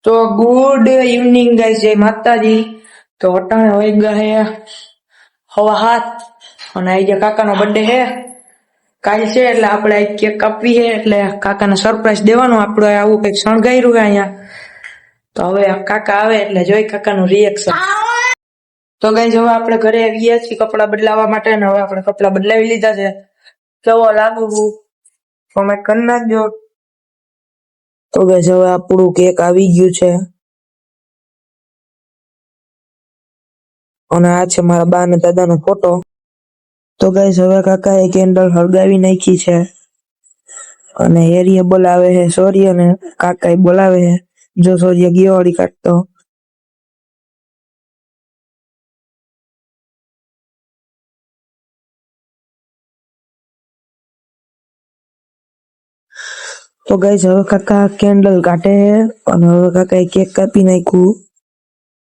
તો good evening guys, જય માતાજી। તો અટાણે હોય ગયા હે 7:30 અને આજે કાકાનો બર્થડે હે, કાલ છે એટલે આપણે આજ કેક કાપવી હે, એટલે કાકાને સરપ્રાઈઝ દેવાનું। આપણે આવું કંઈક શણગાર્યું હે અહીંયા। તો હવે કાકા આવે એટલે જોઈ કાકાનું રિએક્શન। તો ગાઈસ હવે આપણે ઘરે આવી ગયા છીએ કપડાં બદલાવવા માટે, અને હવે આપણે કપડાં બદલાવી લીધા છે। કેવો લાગુ હું કોમેન્ટ કરી નાખજો। તો ગાઈસ હવે આપણું કેક આવી ગયું છે, અને આ છે મારા બા અને દાદાનો ફોટો। તો ગાઈસ હવે કાકાએ કેન્ડલ હળગાવી નાખી છે, અને હેરીએ બોલાવે છે સૂર્ય, અને કાકાએ બોલાવે છે। જો સૂર્ય ગયો વાળી કાઢતો। તો ગાઈસ હવે કાકા કેન્ડલ કાઢે છે, અને હવે કાકાએ કેક કાપી નાખ્યું।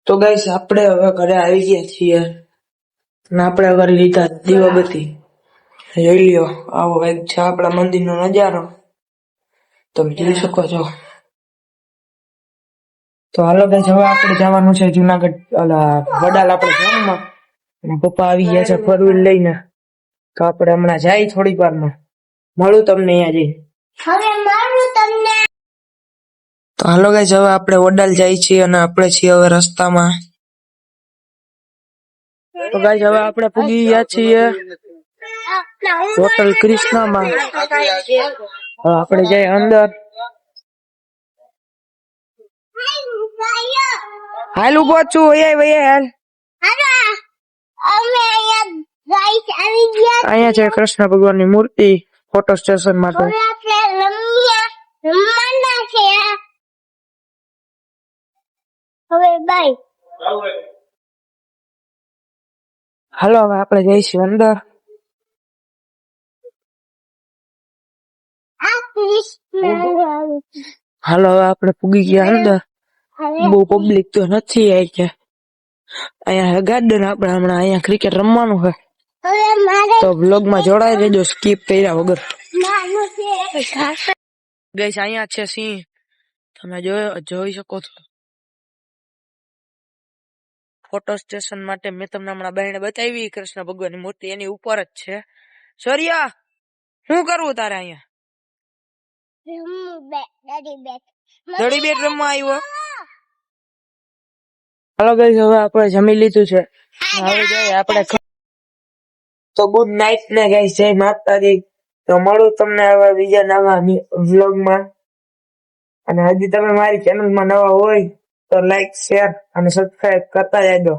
તો ગાઈસ આપણે હવે ઘરે આવી ગયા છીએ, અને આપણે ઘરે લીધા દીવાબત્તી। જોઈ લ્યો, આવો કંઈક છે આપણા મંદિરનો નજારો, તમે જોઈ શકો છો। તો હાલો ગાઈસ હવે આપણે જવાનું છે જુનાગઢ, વડાલ આપણે ગામમાં। અને પપ્પા આવી ગયા છે ફોર વ્હીલ લઈને, તો આપણે હમણાં જાય થોડીક વારમાં, મળું તમને અહીંયા જઈ। તો હાલો ગાઈસ હવે આપણે વડાલ જાય છીએ, અને આપણે છીએ હવે રસ્તામાં। તો ગાઈસ હવે આપણે પૂગી ગયા છીએ હોટલ ક્રિષ્નામાં। હવે આપણે જઈએ અંદર। હાલ ઉભો છું, હાલ। અહીંયા છે કૃષ્ણ ભગવાનની મૂર્તિ ફોટો સ્ટેશન માટે। હાલો હવે આપણે જઈશું અંદર। હાલો હવે આપણે પૂગી ગયા અંદર। બહુ પબ્લિક તો નથી અહીંયા ગાર્ડન, આપણે હમણાં અહીંયા ક્રિકેટ રમવાનું છે, તો બ્લોગમાં જોડાઈ રહેજો સ્કીપ કર્યા વગર। ગાઈસ અહીંયા છે સિંહ, તમે જોઈ શકો છો। ફોટો સ્ટેશન માટે મેં તમને હમણાં બહેને બતાવી કૃષ્ણ ભગવાનની મૂર્તિ, એની ઉપર જ છે। સૂર્ય, શું કરવું તારે અહીંયા? દડી બેટ રમવા આવ્યો? હાલો ગાઈસ હવે આપણે જમી લીધું છે, હવે જઈએ આપણે। તો ગુડ નાઇટ ને ગાઈસ, જય માતાજી। તો મળું તમને હવે બીજા નવા વ્લોગમાં, અને હજી તમે મારી ચેનલમાં નવા હોય તો લાઈક, શેર અને સબસ્ક્રાઇબ કરતા જાજો।